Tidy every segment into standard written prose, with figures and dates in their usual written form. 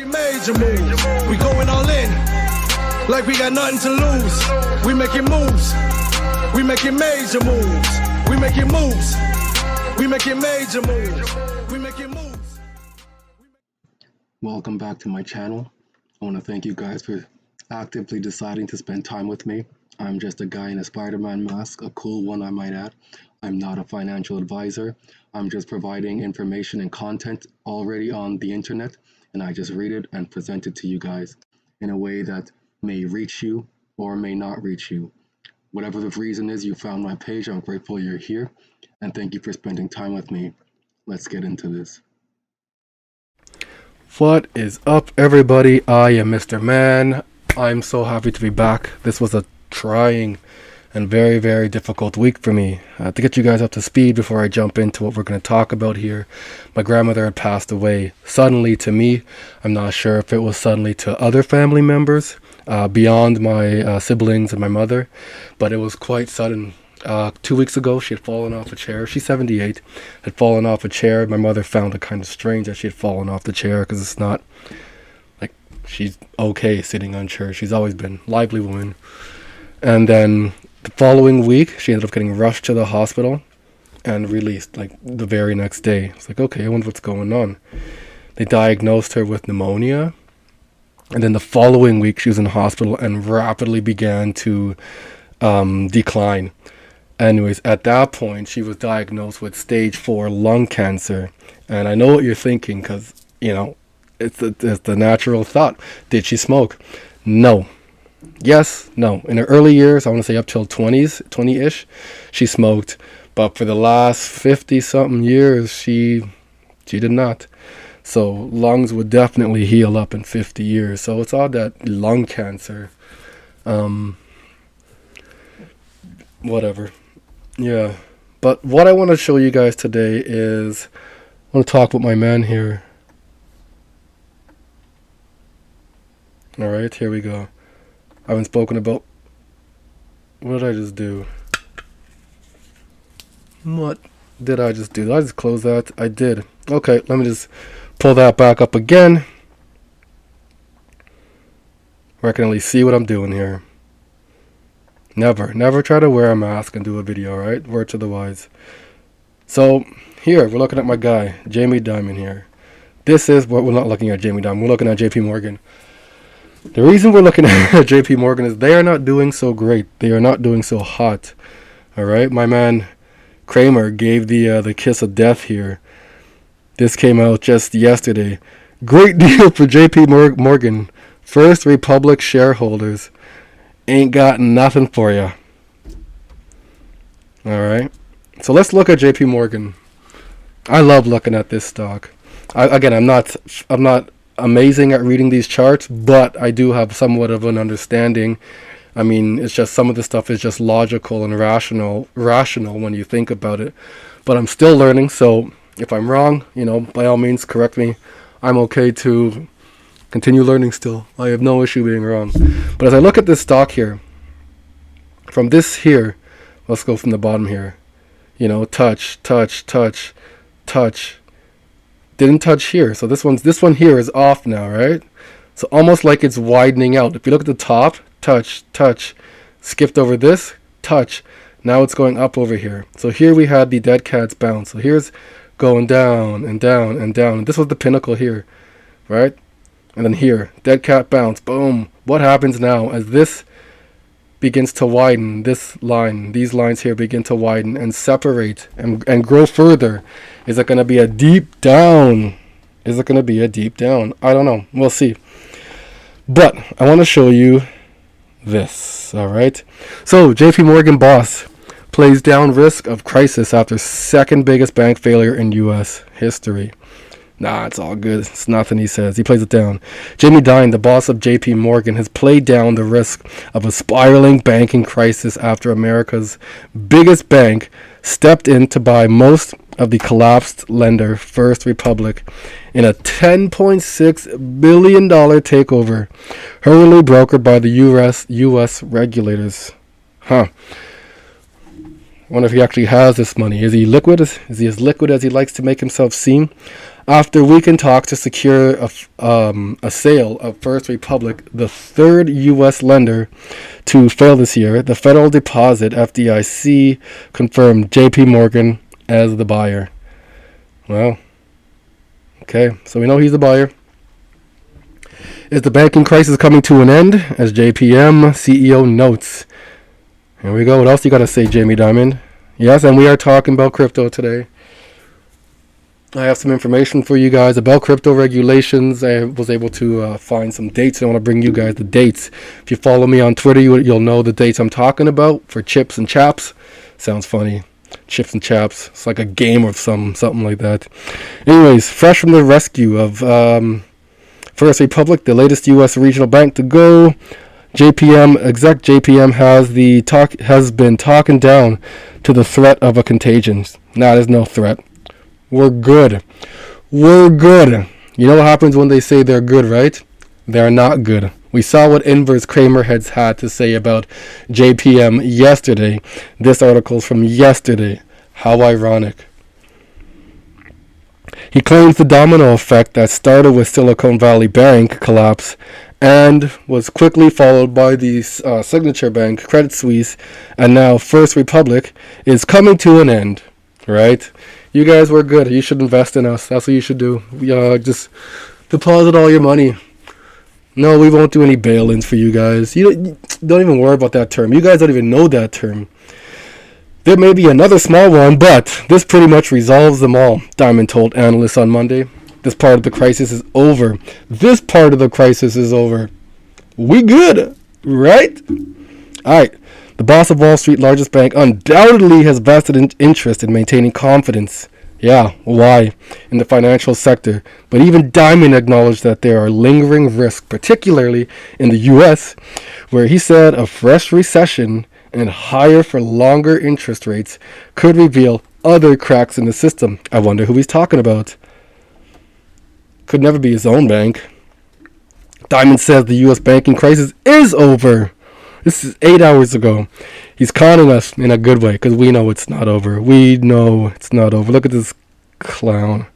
Major moves. We going all in, like we got nothing to lose. We making moves. We making major moves. We making moves. We making major moves. We making moves. Welcome back to my channel. I want to thank you guys for actively deciding to spend time with me. I'm just a guy in a Spider-Man mask, a cool one I might add. I'm not a financial advisor. I'm just providing information and content already on the internet, and I just read it and present it to you guys in a way that may reach you or may not reach you. Whatever the reason is you found my page, I'm grateful you're here, and thank you for spending time with me. Let's get into this. What is up, everybody? I am Mr. Man. I'm so happy to be back. This was a trying and very, very difficult week for me. To get you guys up to speed before I jump into what we're going to talk about here, my grandmother had passed away suddenly to me. I'm not sure if it was suddenly to other family members beyond my siblings and my mother, but it was quite sudden. 2 weeks ago, she had fallen off a chair. She's 78, had fallen off a chair. My mother found it kind of strange that she had fallen off the chair because it's not like she's okay sitting on chair. She's always been a lively woman. And then the following week, she ended up getting rushed to the hospital and released like the very next day. It's like, okay, I wonder what's going on. They diagnosed her with pneumonia. And then the following week, she was in the hospital and rapidly began to decline. Anyways, at that point, she was diagnosed with stage 4 lung cancer. And I know what you're thinking because, you know, it's the natural thought. Did she smoke? No. Yes, no. In her early years, I want to say up till 20-ish, she smoked. But for the last 50-something years, she did not. So lungs would definitely heal up in 50 years. So it's all that lung cancer. Whatever. Yeah. But what I want to show you guys today is, I want to talk with my man here. All right, here we go. I haven't spoken about, what did I just do? What did I just do? Did I just close that? I did. Okay, let me just pull that back up again, where I can at least see what I'm doing here. Never try to wear a mask and do a video, right? Word to the wise. So here, we're looking at my guy, Jamie Dimon here. This is what we're not looking at Jamie Dimon. We're looking at JP Morgan. The reason we're looking at JP Morgan is they are not doing so great. They are not doing so hot. All right. My man Kramer gave the kiss of death here. This came out just yesterday. Great deal for JP Morgan. First Republic shareholders ain't got nothing for you. All right. So let's look at JP Morgan. I love looking at this stock. I'm not amazing at reading these charts, but I do have somewhat of an understanding. I mean, it's just some of the stuff is just logical and rational when you think about it. But I'm still learning, so if I'm wrong, you know, by all means, correct me. I'm okay to continue learning still. I have no issue being wrong. But as I look at this stock here, from this here, let's go from the bottom here. You know, touch. Didn't touch here. So this one here is off now, right? So almost like it's widening out. If you look at the top, touch, skipped over this, touch. Now it's going up over here. So here we had the dead cat's bounce. So here's going down and down and down. And this was the pinnacle here, right? And then here, dead cat bounce, boom. What happens now as this begins to widen, these lines here begin to widen and separate and grow further? Is it going to be a deep down? I don't know. We'll see. But I want to show you this, all right? So JP Morgan boss plays down risk of crisis after second biggest bank failure in U.S. history. Nah, it's all good. It's nothing, he says. He plays it down. Jamie Dimon, the boss of JP Morgan, has played down the risk of a spiraling banking crisis after America's biggest bank stepped in to buy most of the collapsed lender, First Republic, in a $10.6 billion takeover, hurriedly brokered by the U.S. regulators. I wonder if he actually has this money. Is he liquid? Is he as liquid as he likes to make himself seem? After weekend talks to secure a sale of First Republic, the third U.S. lender to fail this year, the Federal Deposit (FDIC) confirmed J.P. Morgan as the buyer. Well, okay, so we know he's the buyer. Is the banking crisis coming to an end? As JPM CEO notes. Here we go. What else you got to say, Jamie Dimon? Yes, and we are talking about crypto today. I have some information for you guys about crypto regulations. I was able to find some dates. I want to bring you guys the dates. If you follow me on Twitter, you'll know the dates I'm talking about for chips and chaps. Sounds funny. Chips and chaps. It's like a game or something like that. Anyways, fresh from the rescue of First Republic, the latest U.S. regional bank to go. JPM has been talking down to the threat of a contagion. Nah, there's no threat. We're good. We're good. You know what happens when they say they're good, right? They're not good. We saw what Inverse Kramer had to say about JPM yesterday. This article's from yesterday. How ironic. He claims the domino effect that started with Silicon Valley Bank collapse and was quickly followed by the Signature Bank, Credit Suisse, and now First Republic is coming to an end, right? You guys were good. You should invest in us. That's what you should do. Just deposit all your money. No, we won't do any bail-ins for you guys. You don't even worry about that term. You guys don't even know that term. There may be another small one, but this pretty much resolves them all, Diamond told analysts on Monday. This part of the crisis is over. This part of the crisis is over. We good, right? All right. The boss of Wall Street, largest bank, undoubtedly has vested interest in maintaining confidence. Yeah, why? In the financial sector. But even Diamond acknowledged that there are lingering risks, particularly in the U.S., where he said a fresh recession and higher for longer interest rates could reveal other cracks in the system. I wonder who he's talking about. Could never be his own bank. Diamond says the U.S. banking crisis is over. This is 8 hours ago. He's conning us in a good way because we know it's not over. We know it's not over. Look at this clown.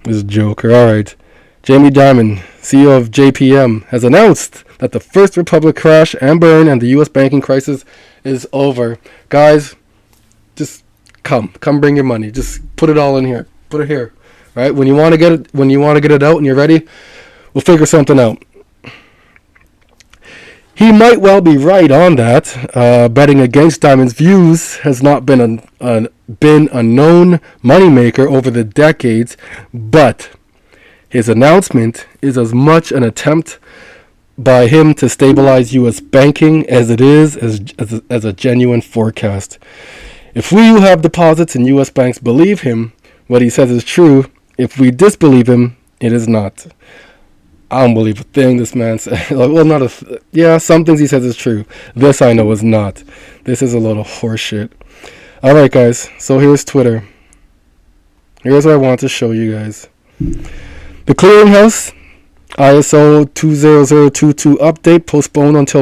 This joker. All right. Jamie Dimon, CEO of JPM, has announced that the First Republic crash and burn and the U.S. banking crisis is over. Guys, just come bring your money. Just put it all in here. Put it here. Right? When you want to get it out and you're ready, we'll figure something out. He might well be right on that. Betting against Diamond's views has not been a known moneymaker over the decades, but his announcement is as much an attempt by him to stabilize U.S. banking as it is as a genuine forecast. If we who have deposits in U.S. banks believe him, what he says is true. If we disbelieve him, it is not. I don't believe a thing this man said. Well, some things he says is true. This I know is not. This is a load of horseshit. Alright, guys. So here's Twitter. Here's what I want to show you guys. The clearinghouse ISO20022 update postponed until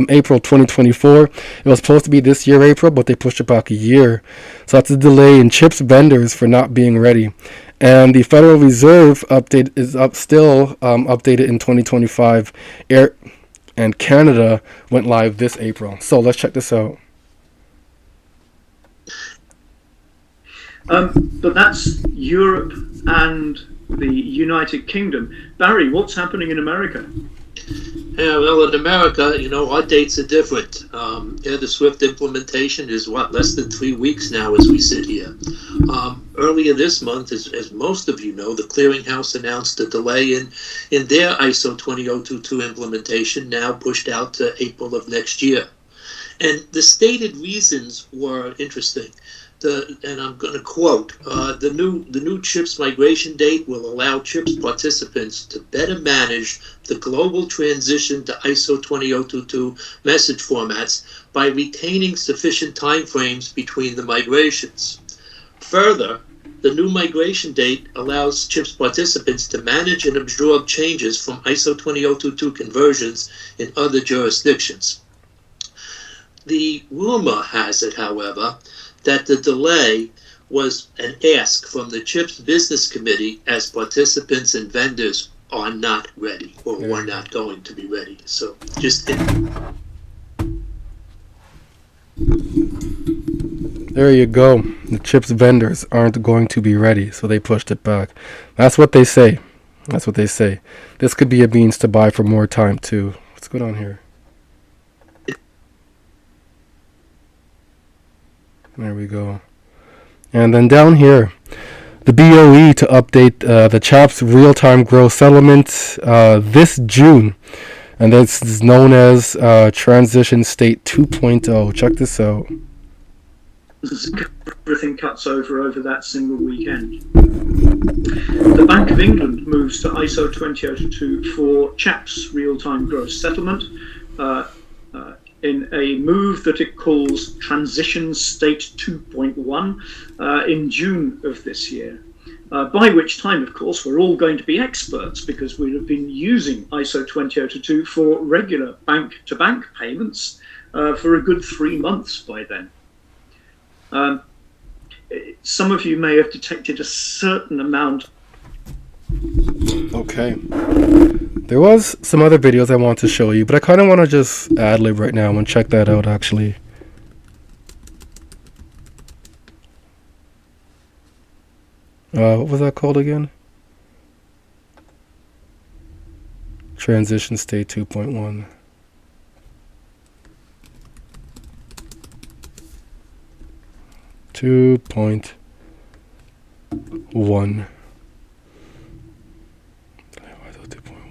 April 2024. It was supposed to be this year, April, but they pushed it back a year. So that's a delay in chips vendors for not being ready. And the Federal Reserve update is still updated in 2025. And Canada went live this April. So let's check this out. But that's Europe and the United Kingdom. Barry, what's happening in America? Yeah, well, in America, our dates are different. The SWIFT implementation is, less than 3 weeks now as we sit here. Earlier this month, as most of you know, the clearinghouse announced a delay in their ISO20022 implementation, now pushed out to April of next year. And the stated reasons were interesting. And I'm going to quote, the new CHIPS migration date will allow CHIPS participants to better manage the global transition to ISO 20022 message formats by retaining sufficient timeframes between the migrations. Further, the new migration date allows CHIPS participants to manage and absorb changes from ISO 20022 conversions in other jurisdictions. The rumor has it, however, that the delay was an ask from the CHIPS Business Committee, as participants and vendors are not ready, or were not going to be ready. So just there you go. The chips vendors aren't going to be ready, so they pushed it back. That's what they say. That's what they say. This could be a means to buy for more time too. What's going on here? There we go. And then down here, the BOE to update the CHAPS real-time growth settlement this June. And this is known as Transition State 2.0. Check this out. Everything cuts over that single weekend. The Bank of England moves to ISO20022 for CHAPS real-time gross settlement in a move that it calls Transition State 2.1 in June of this year. By which time, of course, we're all going to be experts because we'll have been using ISO20022 for regular bank-to-bank payments for a good 3 months by then. Some of you may have detected a certain amount. Okay. There was some other videos I want to show you, but I kind of want to just ad-lib right now and check that out, actually. What was that called again? Transition State 2.1.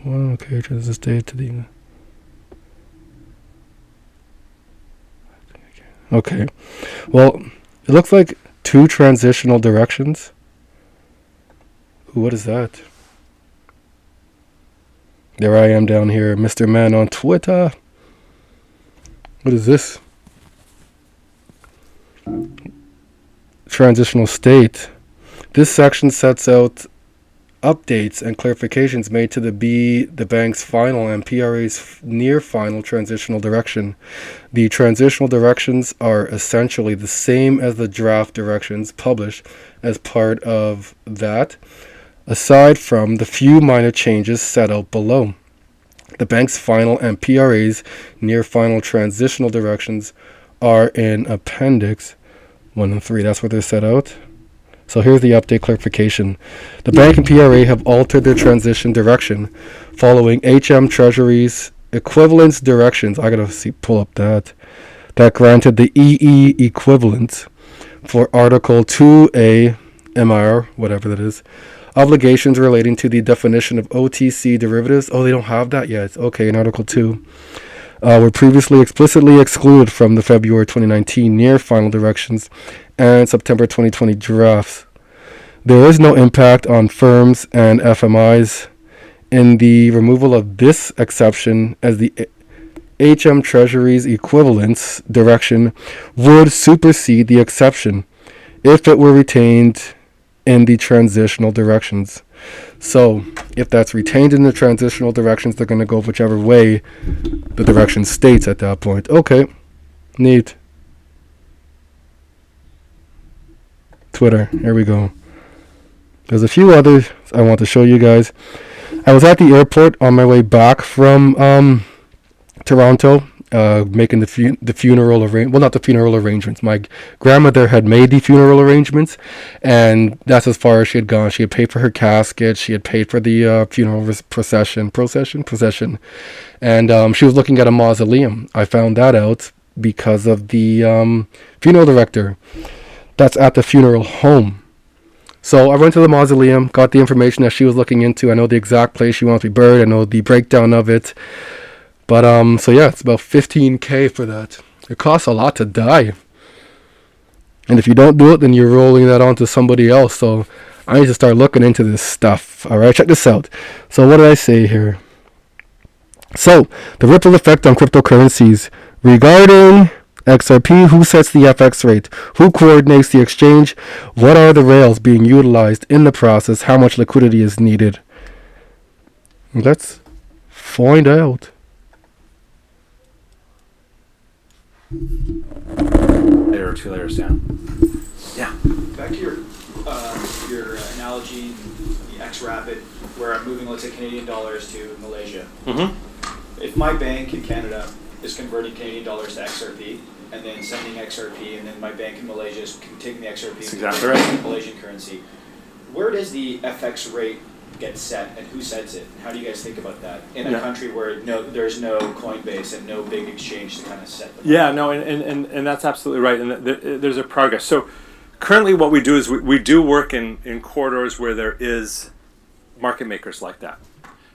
Okay, transition state to the. Okay, well, it looks like 2 transitional directions. Ooh, what is that? There I am down here, Mr. Man on Twitter. What is this? Transitional state. This section sets out updates and clarifications made to the bank's final and PRA's near final transitional direction. The transitional directions are essentially the same as the draft directions published as part of that, aside from the few minor changes set out below. The bank's final and PRA's near final transitional directions are in Appendix 1 and 3. That's where they're set out. So here's the update clarification. The bank and PRA have altered their transition direction following HM Treasury's equivalence directions. I gotta pull up that granted the EE equivalent for Article 2A MR, whatever that is, obligations relating to the definition of OTC derivatives. Oh, they don't have that yet. Okay, in Article 2. Were previously explicitly excluded from the February 2019 near final directions and September 2020 drafts. There is no impact on firms and FMIs in the removal of this exception, as the HM Treasury's equivalence direction would supersede the exception if it were retained in the transitional directions. So if that's retained in the transitional directions, they're going to go whichever way the direction states at that point. Okay, neat. Twitter, here we go. There's a few others I want to show you guys. I was at the airport on my way back from Toronto, making the funeral not the funeral arrangements. My grandmother had made the funeral arrangements, and that's as far as she had gone. She had paid for her casket. She had paid for the funeral procession, and she was looking at a mausoleum. I found that out because of the funeral director that's at the funeral home. So I went to the mausoleum, got the information that she was looking into. I know the exact place she wants to be buried. I know the breakdown of it. But, so yeah, it's about $15,000 for that. It costs a lot to die. And if you don't do it, then you're rolling that onto somebody else. So I need to start looking into this stuff. All right, check this out. So what did I say here? So, the ripple effect on cryptocurrencies. Regarding XRP, who sets the FX rate? Who coordinates the exchange? What are the rails being utilized in the process? How much liquidity is needed? Let's find out. Layer or 2 layers down. Yeah. back to your analogy, the X-Rapid, where I'm moving, let's say, Canadian dollars to Malaysia. Mm-hmm. If my bank in Canada is converting Canadian dollars to XRP and then sending XRP, and then my bank in Malaysia is taking the XRP That's and exactly converting it right. to Malaysian currency, where does the FX rate get set, and who sets it? And how do you guys think about that in a country where there's no Coinbase and no big exchange to kind of set the Yeah, no, and that's absolutely right. And there's a progress. So currently what we do is we do work in corridors where there is market makers like that.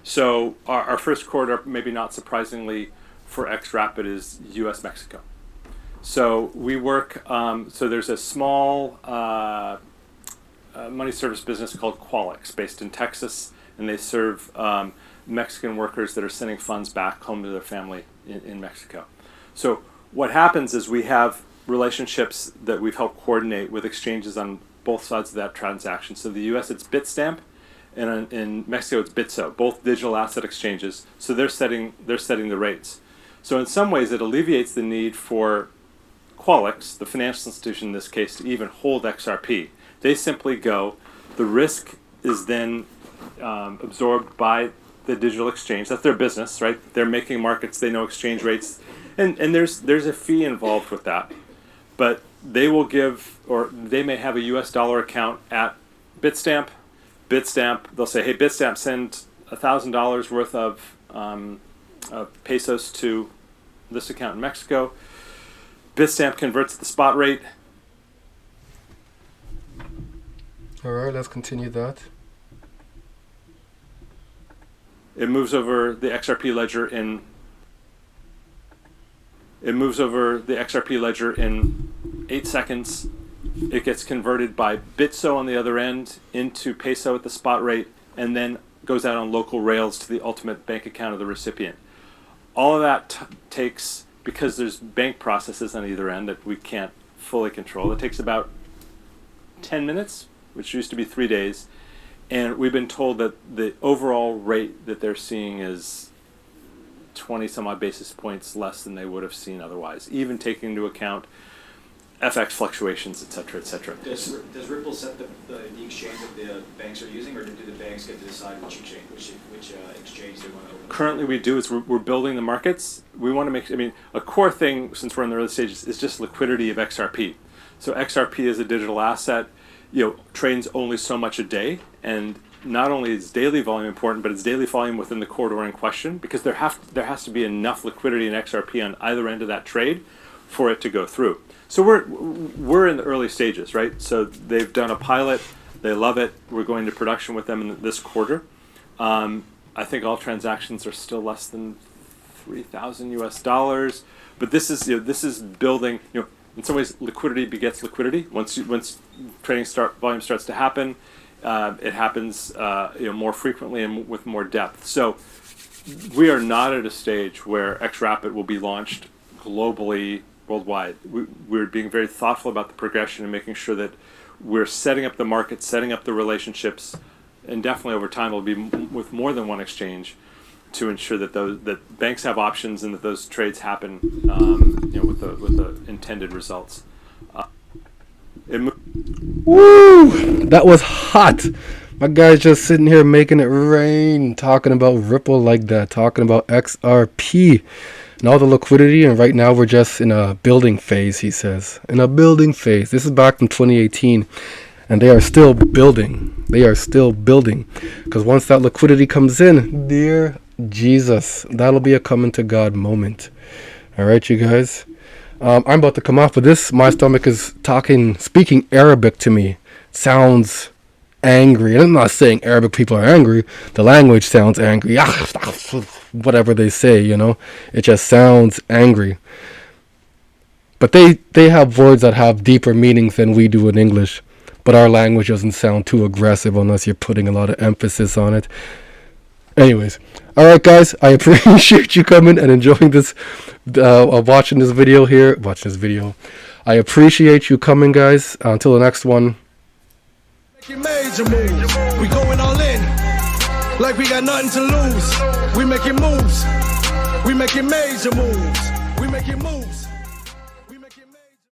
So our first corridor, maybe not surprisingly, for X-Rapid is U.S.-Mexico. So we work, so there's a small money service business called Qualix based in Texas, and they serve Mexican workers that are sending funds back home to their family in Mexico. So what happens is we have relationships that we've helped coordinate with exchanges on both sides of that transaction. So the U.S. it's Bitstamp, and in Mexico it's Bitso, both digital asset exchanges. So they're setting the rates. So in some ways it alleviates the need for Qualix, the financial institution in this case, to even hold XRP. They simply go, the risk is then absorbed by the digital exchange. That's their business, right? They're making markets, they know exchange rates, and there's a fee involved with that. But they will give, or they may have a US dollar account at Bitstamp. Bitstamp, they'll say, hey, Bitstamp, send $1,000 worth of pesos to this account in Mexico. Bitstamp converts at the spot rate. All right, let's continue that. It moves over the XRP ledger in. It moves over the XRP ledger in 8 seconds. It gets converted by Bitso on the other end into peso at the spot rate, and then goes out on local rails to the ultimate bank account of the recipient. All of that takes, because there's bank processes on either end that we can't fully control, it takes about 10 minutes, which used to be 3 days. And we've been told that the overall rate that they're seeing is 20 some odd basis points less than they would have seen otherwise, even taking into account FX fluctuations, et cetera, et cetera. Does Ripple set the exchange that the banks are using, or do the banks get to decide which exchange they want to open? Currently we do is we're building the markets. We want to make, a core thing, since we're in the early stages, is just liquidity of XRP. So XRP is a digital asset, trades only so much a day, and not only is daily volume important, but it's daily volume within the corridor in question, because there has to be enough liquidity in XRP on either end of that trade for it to go through. So we're in the early stages, right? So they've done a pilot, they love it. We're going to production with them in this quarter. I think all transactions are still less than $3,000 US, but this is building. In some ways, liquidity begets liquidity. Once trading volume starts to happen, it happens more frequently and with more depth. So we are not at a stage where X-Rapid will be launched globally, worldwide. We're being very thoughtful about the progression and making sure that we're setting up the market, setting up the relationships, and definitely over time it'll be with more than one exchange to ensure that that banks have options and that those trades happen with the intended results. Woo! That was hot. My guy's just sitting here making it rain, talking about Ripple like that, talking about XRP and all the liquidity. And right now we're just in a building phase, he says. In a building phase. This is back from 2018. And they are still building. They are still building. Because once that liquidity comes in, dear Jesus, that'll be a coming to God moment. All right, you guys. I'm about to come off of this. My stomach is speaking Arabic to me. Sounds angry. And I'm not saying Arabic people are angry. The language sounds angry. Whatever they say, It just sounds angry. But they have words that have deeper meanings than we do in English. But our language doesn't sound too aggressive unless you're putting a lot of emphasis on it. Anyways, all right, guys, I appreciate you coming and enjoying this, watching this video. I appreciate you coming, guys. Until the next one. Making major moves. We going all in. Like we got nothing to lose. We making moves. We making major moves. We making moves.